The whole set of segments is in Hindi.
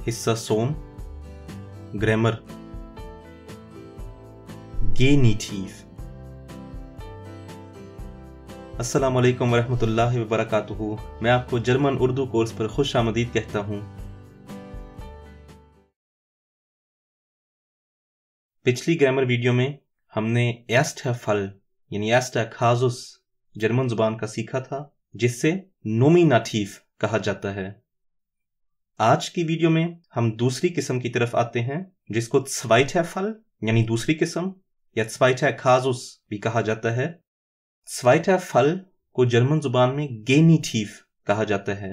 हिस्सा सोम, ग्रामर, गेनिटिव। अस्सलाम वालेकुम वरहमतुल्लाहि वबरकातुहू। मैं आपको जर्मन उर्दू कोर्स पर खुश आमदीद कहता हूँ। पिछली ग्रामर वीडियो में हमने एर्स्टर फल यानी एर्स्टर काजुस जर्मन जुबान का सीखा था, जिससे नोमिनेटिव कहा जाता है। आज की वीडियो में हम दूसरी किस्म की तरफ आते हैं, जिसको ज़्वाइटर फल यानी दूसरी किस्म या ज़्वाइटर काजुस भी कहा जाता है। ज़्वाइटर फल को जर्मन जुबान में गेनिटिव कहा जाता है।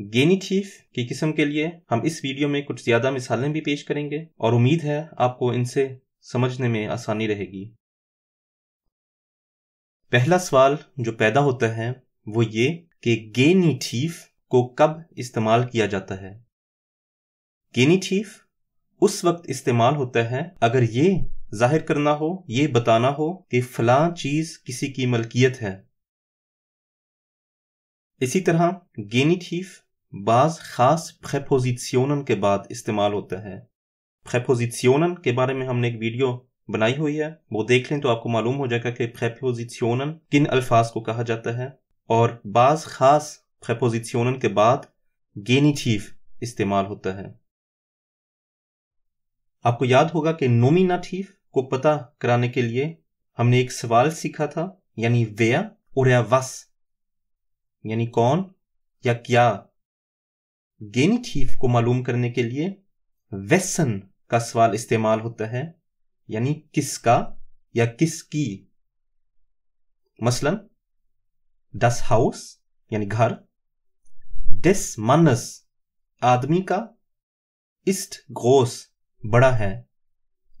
गेनिटिव की किस्म के लिए हम इस वीडियो में कुछ ज्यादा मिसालें भी पेश करेंगे और उम्मीद है आपको इनसे समझने में आसानी रहेगी। पहला सवाल जो पैदा होता है वो ये कि गेनिटिव को कब इस्तेमाल किया जाता है। गेनिटिव उस वक्त इस्तेमाल होता है अगर ये जाहिर करना हो, ये बताना हो कि फलां चीज किसी की मलकियत है। इसी तरह गेनिटिव बाज खास प्रेपोजिशनन के बाद इस्तेमाल होता है। प्रेपोजिशनन के बारे में हमने एक वीडियो बनाई हुई है, वो देख लें तो आपको मालूम हो जाएगा कि प्रेपोजिशनन किन अल्फाज को कहा जाता है और बाज खास प्रेपोजिशनन के बाद गेनिटिव इस्तेमाल होता है। आपको याद होगा कि नोमिनेटिव को पता कराने के लिए हमने एक सवाल सीखा था, यानी वेयर और या वस, यानी कौन या क्या। गेनिटिव को मालूम करने के लिए वेसन का सवाल इस्तेमाल होता है, यानी किसका या किसकी। मसलन das Haus यानी घर, des Mannes आदमी का, ist groß बड़ा है,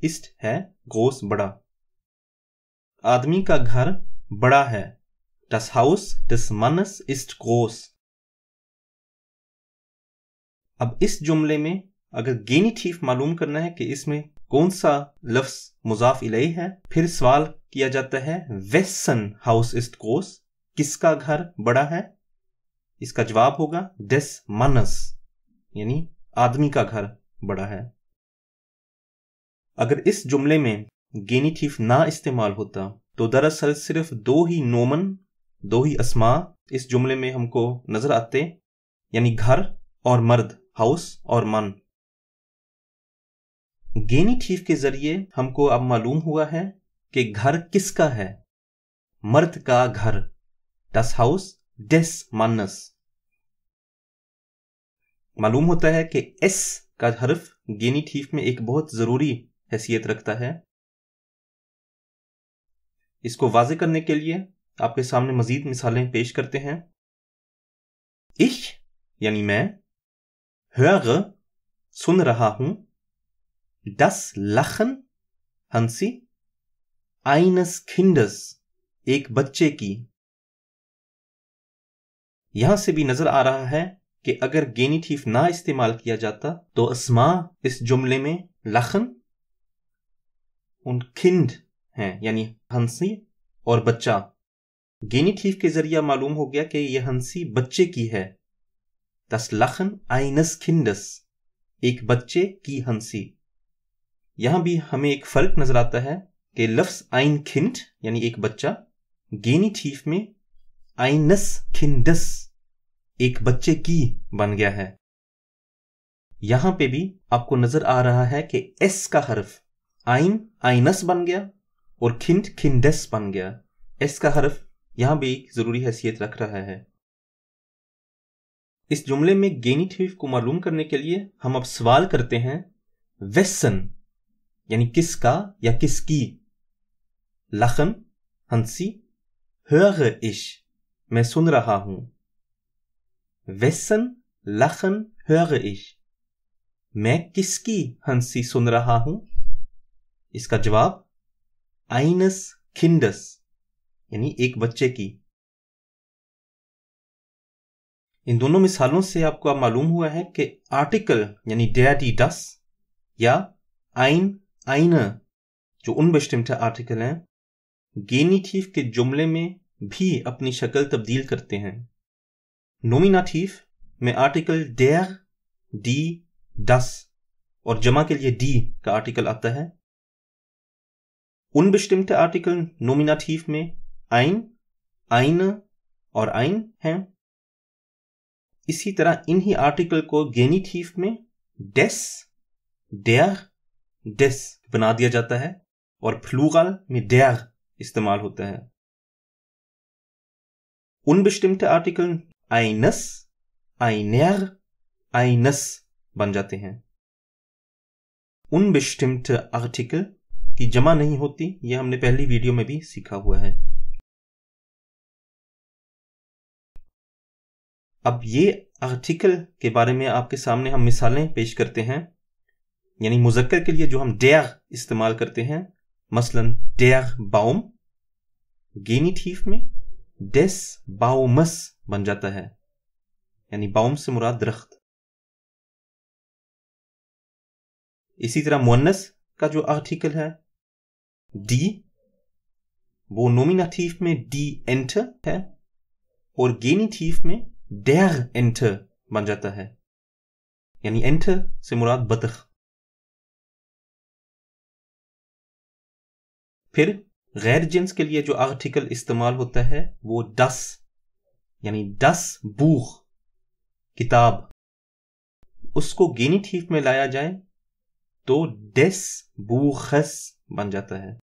ist है groß बड़ा, आदमी का घर बड़ा है। Das Haus des Mannes ist groß। अब इस जुमले में अगर गेनिटिव मालूम करना है कि इसमें कौन सा लफ्ज मुजाफ इलैहि है, फिर सवाल किया जाता है wessen Haus ist groß, किसका घर बड़ा है। इसका जवाब होगा des Mannes यानी आदमी का घर बड़ा है। अगर इस जुमले में गेनिटिव ना इस्तेमाल होता तो दरअसल सिर्फ दो ही अस्मा इस जुमले में हमको नजर आते, यानी घर और मर्द, हाउस और मन। गेनिटिव के जरिए हमको अब मालूम हुआ है कि घर किसका है, मर्द का घर, das Haus des Mannes। मालूम होता है कि एस का हर्फ गेनिटिव में एक बहुत जरूरी हैसियत रखता है। इसको वाज़े करने के लिए आपके सामने मजीद मिसालें पेश करते हैं। ich यानी मैं, höre सुन रहा हूं, das Lachen हंसी, eines Kindes एक बच्चे की। यहां से भी नजर आ रहा है कि अगर गेनिटिव ना इस्तेमाल किया जाता तो अस्मा इस जुमले में लखन और किंड हैं, यानी हंसी और बच्चा। गेनिटिव के जरिए मालूम हो गया कि यह हंसी बच्चे की है। Das Lachen eines Kindes एक बच्चे की हंसी। यहां भी हमें एक फर्क नजर आता है कि लफ्ज ein Kind यानी एक बच्चा गेनिटिव में eines Kindes एक बच्चे की बन गया है। यहां पे भी आपको नजर आ रहा है कि एस का हर्फ eines बन गया और Kind Kindes बन गया। एस का हर्फ यहां भी जरूरी हैसियत रख रहा है। इस जुमले में गेनिटिव को मालूम करने के लिए हम अब सवाल करते हैं wessen यानी किसका या किसकी, lachen हंसी, höre ich मैं सुन रहा हूं। wessen lachen höre ich मैं किसकी हंसी सुन रहा हूं। इसका जवाब eines Kindes यानी एक बच्चे की। इन दोनों मिसालों से आपको अब मालूम हुआ है कि आर्टिकल यानी der die das या ein eine जो unbestimmte आर्टिकल हैं, गेनिटिव के जुमले में भी अपनी शक्ल तब्दील करते हैं। नोमिनेटिव में आर्टिकल der डी, das और जमा के लिए डी का आर्टिकल आता है। unbestimmte आर्टिकल नोमिनेटिव में ein, eine और ein हैं। इसी तरह इन्हीं आर्टिकल को गेनिटिव में des, der, des बना दिया जाता है और प्लूरल में der इस्तेमाल होता है। unbestimmte article eines, einer, eines बन जाते हैं। unbestimmte आर्टिकल की जमा नहीं होती, यह हमने पहली वीडियो में भी सीखा हुआ है। अब ये आर्टिकल के बारे में आपके सामने हम मिसालें पेश करते हैं। यानी मुज़क्कर के लिए जो हम der इस्तेमाल करते हैं, मसलन der Baum, गेनिटिव में des Baumes बन जाता है, यानी बाउम से मुराद दरख्त। इसी तरह मुअन्नस का जो आर्टिकल है die, वो नोमिनेटिव में die Ente है और गेनिटिव में der Ente बन जाता है, यानी Ente से मुराद बतख। फिर गैर जिन्स के लिए जो आर्टिकल इस्तेमाल होता है वो das, यानी das Buch, किताब, उसको गेनिटिव में लाया जाए तो des Buches बन जाता है।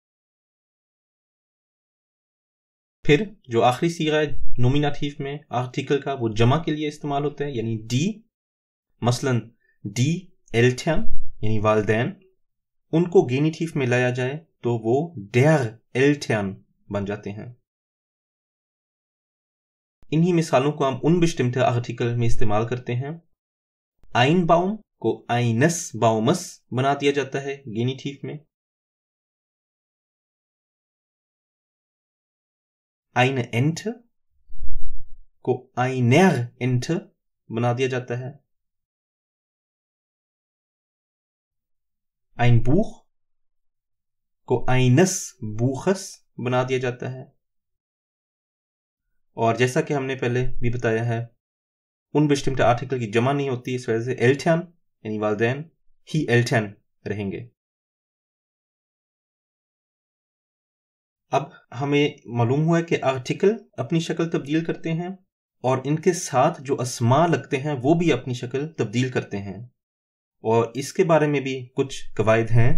फिर जो आखिरी सीगा है नोमिनेटिव में आर्टिकल का, वो जमा के लिए इस्तेमाल होता है, यानी die, मसलन die Eltern यानी वालिदैन, उनको गेनिटिव में लाया जाए तो वो der Eltern बन जाते हैं। इन्हीं मिसालों को हम unbestimmte आर्टिकल में इस्तेमाल करते हैं। ein Baum को eines Baumes बना दिया जाता है गेनिटिव में। eine Ente को einer Ente बना दिया जाता है। ein Buch को eines Buches बना दिया जाता है। और जैसा कि हमने पहले भी बताया है, unbestimmte आर्टिकल की जमा नहीं होती, इस वजह से Eltern यानी वालिदैन ही Eltern रहेंगे। अब हमें मालूम हुआ कि आर्टिकल अपनी शक्ल तब्दील करते हैं और इनके साथ जो अस्मा लगते हैं वो भी अपनी शक्ल तब्दील करते हैं। और इसके बारे में भी कुछ कवायद हैं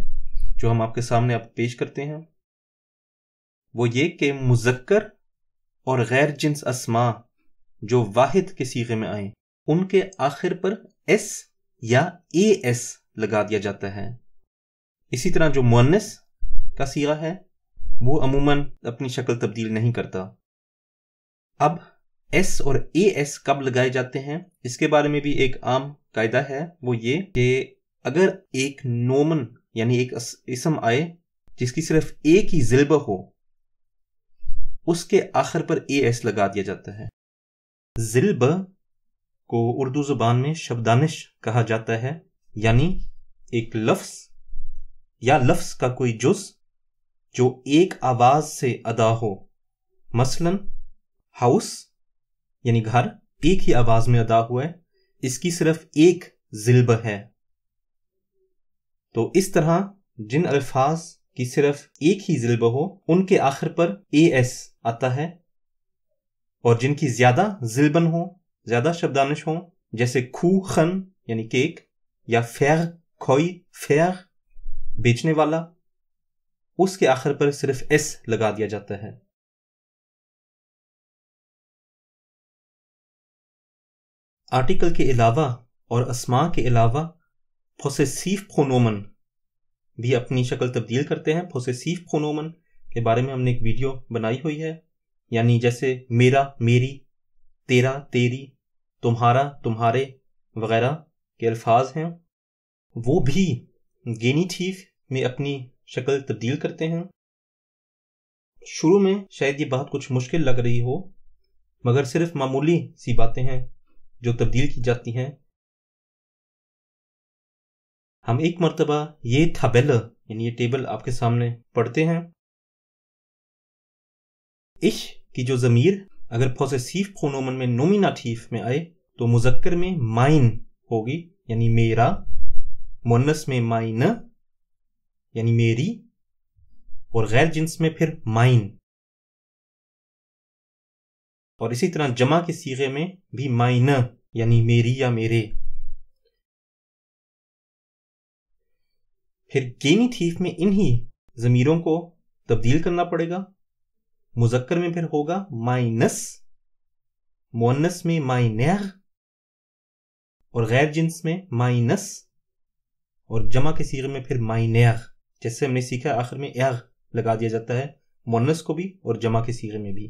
जो हम आपके सामने अब पेश करते हैं। वो ये कि मुज़क्कर और गैर जिन्स अस्मा जो वाहिद के सीगे में आए, उनके आखिर पर एस या एएस लगा दिया जाता है। इसी तरह जो मुअन्नस का सीगा है वो अमूमन अपनी शक्ल तब्दील नहीं करता। अब एस और एएस कब लगाए जाते हैं, इसके बारे में भी एक आम कायदा है। वो ये कि अगर एक नोमन यानी एक इसम आए जिसकी सिर्फ एक ही ज़िल्ब हो, उसके आखिर पर एएस लगा दिया जाता है। ज़िल्ब को उर्दू ज़ुबान में शब्दानिश कहा जाता है, यानी एक लफ्ज़ या लफ्ज़ का कोई जुज़ जो एक आवाज से अदा हो। मसलन हाउस यानी घर एक ही आवाज में अदा हुआ है, इसकी सिर्फ एक ज़िल्ब है। तो इस तरह जिन अल्फाज की सिर्फ एक ही ज़िल्ब हो, उनके आखिर पर एएस आता है, और जिनकी ज्यादा ज़िल्बन हो, ज्यादा शब्दानिश हो, जैसे खूखन यानी केक या फेर खोई फेर बेचने वाला, उसके आखिर पर सिर्फ एस लगा दिया जाता है। आर्टिकल के अलावा और अस्मा के अलावा पोसेसिव प्रोनोमन भी अपनी शक्ल तब्दील करते हैं। पोसेसिव प्रोनोमन के बारे में हमने एक वीडियो बनाई हुई है, यानी जैसे मेरा मेरी, तेरा तेरी, तुम्हारा तुम्हारे वगैरह के अल्फाज हैं, वो भी गेनिटिव में अपनी शक्ल तब्दील करते हैं। शुरू में शायद ये बात कुछ मुश्किल लग रही हो, मगर सिर्फ मामूली सी बातें हैं जो तब्दील की जाती हैं। हम एक मर्तबा ये tabelle यानी ये टेबल आपके सामने पढ़ते हैं। इश की जो ज़मीर अगर पोसेसिव प्रोनोमन में नोमिनेटिव में आए तो मुज़क्कर में माइन होगी, यानी मेरा, मुअन्नस में माइने यानी मेरी, और गैर जिन्स में फिर माइन। और इसी तरह जमा के सीगे में भी माइने यानी मेरी या मेरे। फिर गेनिटिव में इन्हीं ज़मीरों को तब्दील करना पड़ेगा। मुज़क्कर में फिर होगा माइनस, मुअन्नस में माइनेर, और गैर जिन्स में माइनस, और जमा के सीगे में फिर माइनेर। जैसे हमने सीखा आखिर में एर लगा दिया जाता है मुअन्नस को भी और जमा के सीगे में भी।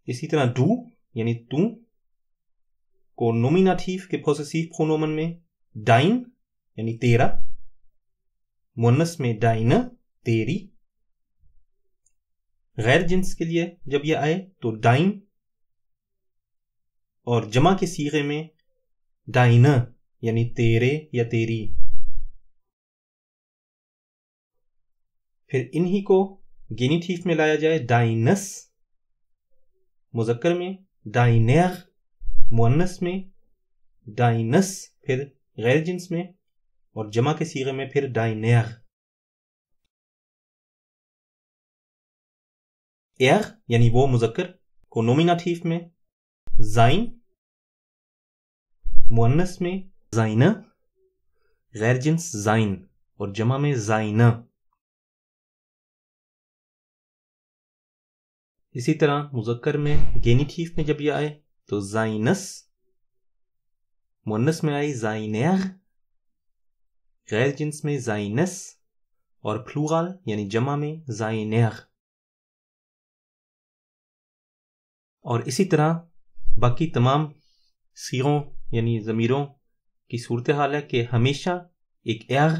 इसी तरह डू यानी तू को नोमिनेटिव के पॉसेसिव प्रोनोमन में डाइन यानी तेरा, मुअन्नस में डाइने तेरी। गैर जिन्स के लिए जब यह आए तो डाइन, और जमा के सीगे में डाइने यानी तेरे या तेरी। फिर इन्हीं को गेनिटिव में लाया जाए डाइनस, मुज़क्कर में डाइनेर, मुअन्नस में डाइनस, फिर गैर जिन्स में और जमा के सीगे में फिर डाइनेर। एर यानी वो मुज़क्कर को नोमिनेटिव में ज़ाइन, मुअन्नस में ज़ाइना, गैर जिन्स ज़ाइन और जमा में ज़ाइना। इसी तरह मुज़क्कर में गेनिटिव में जब यह आए तो ज़ाइनस, मुअन्नस में आई ज़ाइनेर, गैर जिन्स में ज़ाइनस, और प्लूरल यानी जमा में ज़ाइनेर। और इसी तरह बाकी तमाम सीगों यानी ज़मीरों की सूरत हाल है कि हमेशा एक एर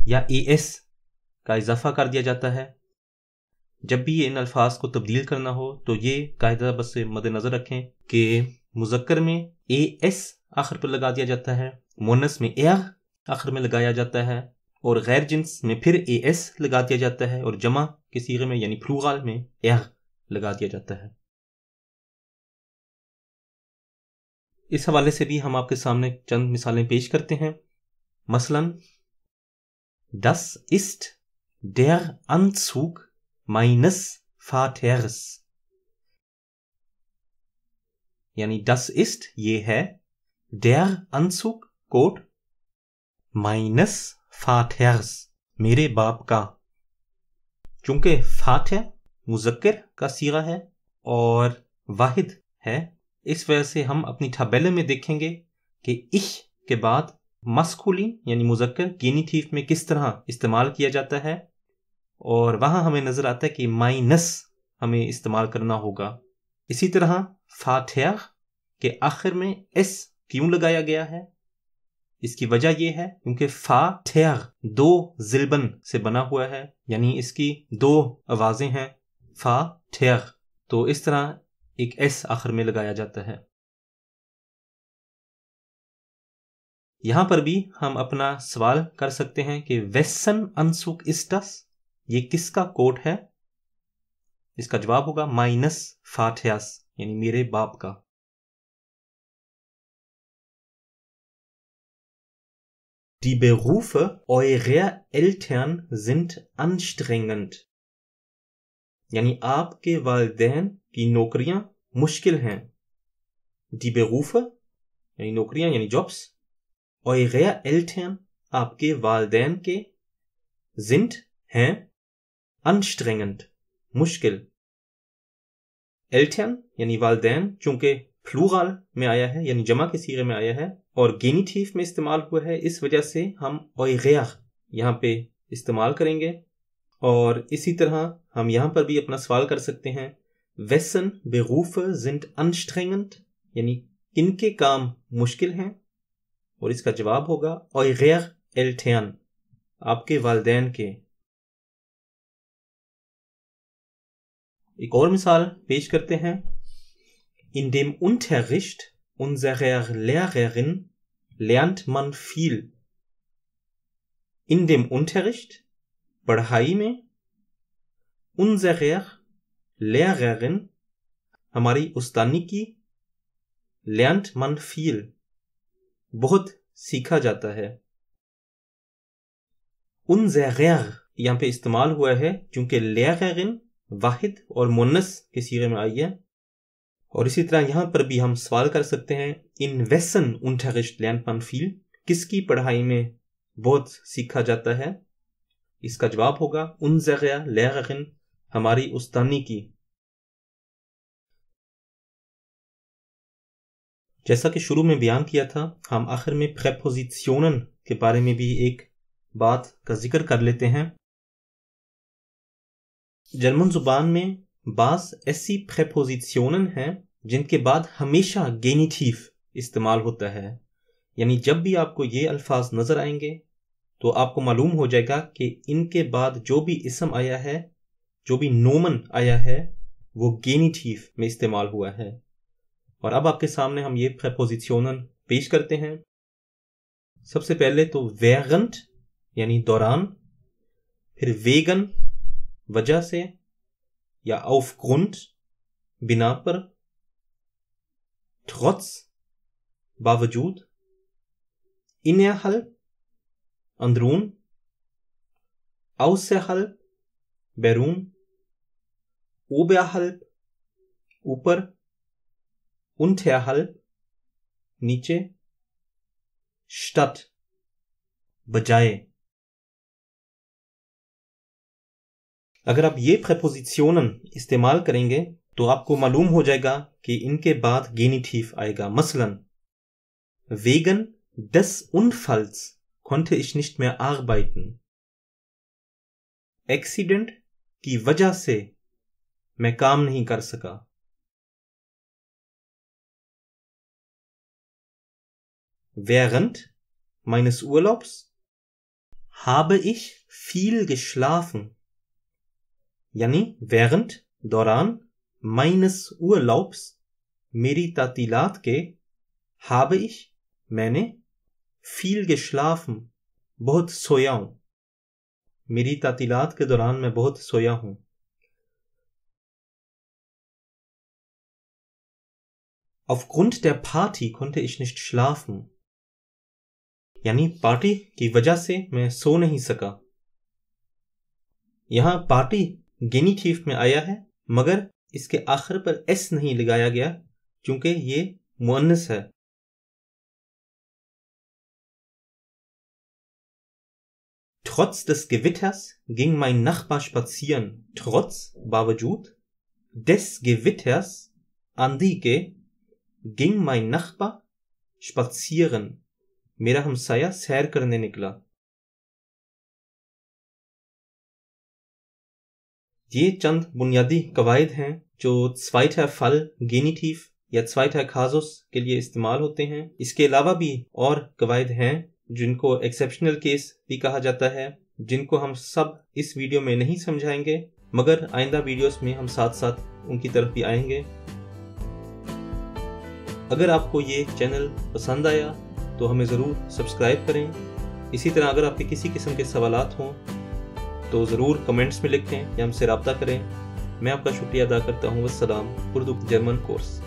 या एस का इजाफा कर दिया जाता है। जब भी इन अल्फाज को तब्दील करना हो तो ये कायदा बस मद्देनज़र रखें कि मुज़क्कर में एस आखिर पर लगा दिया जाता है, मुअन्नस में एर आखिर में लगाया जाता है, और गैर जिन्स में फिर एस लगा दिया जाता है, और जमा के सीगे में यानी प्लूरल में एर लगा दिया जाता है। इस हवाले से भी हम आपके सामने चंद मिसालें पेश करते हैं। मसलन Das ist der Anzug meines Vaters, यानी das ist ये है, der Anzug coat, meines Vaters मेरे बाप का। चूंकि फातर मुज़क्कर का सीगा है और वाहिद है, इस वजह से हम अपनी tabelle में देखेंगे कि ich के बाद मस्कुलिन यानी मुज़क्कर गेनिटिव में किस तरह इस्तेमाल किया जाता है, और वहां हमें नजर आता है कि माइनस हमें इस्तेमाल करना होगा। इसी तरह फातर के आखिर में एस क्यों लगाया गया है, इसकी वजह यह है क्योंकि फातर दो जिल्बन से बना हुआ है, यानी इसकी दो आवाजें हैं फातर, तो इस तरह एक एस आखिर में लगाया जाता है। यहां पर भी हम अपना सवाल कर सकते हैं कि वेसन अनसुक इस्टस, ये किसका कोट है। इसका जवाब होगा माइनस फाथियास यानी मेरे बाप का। Die Berufe eurer Eltern sind anstrengend, यानी आपके वालिदैन की नौकरियां मुश्किल हैं। Die Berufe यानी नौकरियां यानी जॉब्स, eurer Eltern आपके वालिदैन के, sind हैं, anstrengend मुश्किल। Eltern यानी वालिदैन चूंकि प्लूरल में आया है यानी जमा के सीगे में आया है और गेनिटिव में इस्तेमाल हुआ है, इस वजह से हम eurer यहाँ पे इस्तेमाल करेंगे। और इसी तरह हम यहाँ पर भी अपना सवाल कर सकते हैं, wessen Berufe sind anstrengend, यानी किनके काम मुश्किल हैं, और इसका जवाब होगा eurer Eltern आपके वालिदैन के। एक और मिसाल पेश करते हैं। In dem Unterricht unserer Lehrerin lernt man viel. In dem Unterricht पढ़ाई में, unserer Lehrerin हमारी उस्तानी की, lernt man viel, बहुत सीखा जाता है। unserer यहाँ पे इस्तेमाल हुआ है क्योंकि Lehrerin वाहिद और मुन्नस के सीगे में आई है। और इसी तरह यहाँ पर भी हम सवाल कर सकते हैं, in wessen Unterricht lernt man viel, किसकी पढ़ाई में बहुत सीखा जाता है। इसका जवाब होगा unsere Lehrerin, हमारी उस्तानी की। जैसा कि शुरू में बयान किया था, हम आखिर में प्रेपोजिशनन के बारे में भी एक बात का जिक्र कर लेते हैं। जर्मन जुबान में बास ऐसी प्रेपोजिशनन हैं जिनके बाद हमेशा गेनिटिव इस्तेमाल होता है। यानी जब भी आपको ये अल्फाज नजर आएंगे तो आपको मालूम हो जाएगा कि इनके बाद जो भी इसम आया है, जो भी नोमन आया है, वो गेनिटिव में इस्तेमाल हुआ है। और अब आपके सामने हम ये प्रेपोजिशनन पेश करते हैं। सबसे पहले तो während यानी दौरान, फिर wegen वजह से या aufgrund बिना पर, trotz बावजूद, innerhalb अंदरून, außerhalb बैरून, oberhalb ऊपर, unterhalb नीचे, statt बजाय। अगर आप ये प्रेपोजिशनन इस्तेमाल करेंगे तो आपको मालूम हो जाएगा कि इनके बाद गेनिटिव आएगा। मसलन wegen des Unfalls konnte ich nicht mehr arbeiten, accident की वजह से मैं काम नहीं कर सका। Während meines Urlaubs habe ich viel geschlafen, यानी während दौरान meines Urlaubs मेरी तातीलात के habe ich मैंने viel geschlafen बहुत सोया हूं। मेरी तातीलात के दौरान मैं बहुत सोया हूं। Aufgrund der Party konnte ich nicht schlafen, यानी पार्टी की वजह से मैं सो नहीं सका। यहां पार्टी गेनिटिव में आया है मगर इसके आखिर पर एस नहीं लगाया गया क्योंकि ये मुअन्नस है। Trotz des Gewitters ging mein Nachbar spazieren. Trotz बावजूद, des Gewitters आंधी के, ging mein Nachbar spazieren मेरा हमसाया सैर करने निकला। ये चंद बुनियादी कवायद हैं जो zweiter Fall गेनिटिव या zweiter Kasus के लिए इस्तेमाल होते हैं। इसके अलावा भी और कवायद हैं जिनको एक्सेप्शनल केस भी कहा जाता है, जिनको हम सब इस वीडियो में नहीं समझाएंगे मगर आइंदा वीडियोस में हम साथ साथ उनकी तरफ भी आएंगे। अगर आपको ये चैनल पसंद आया तो हमें ज़रूर सब्सक्राइब करें। इसी तरह अगर आपके किसी किस्म के सवालात हों तो ज़रूर कमेंट्स में लिखें या हमसे रब्ता करें। मैं आपका शुक्रिया अदा करता हूँ। वस्सलाम। Urdu German course.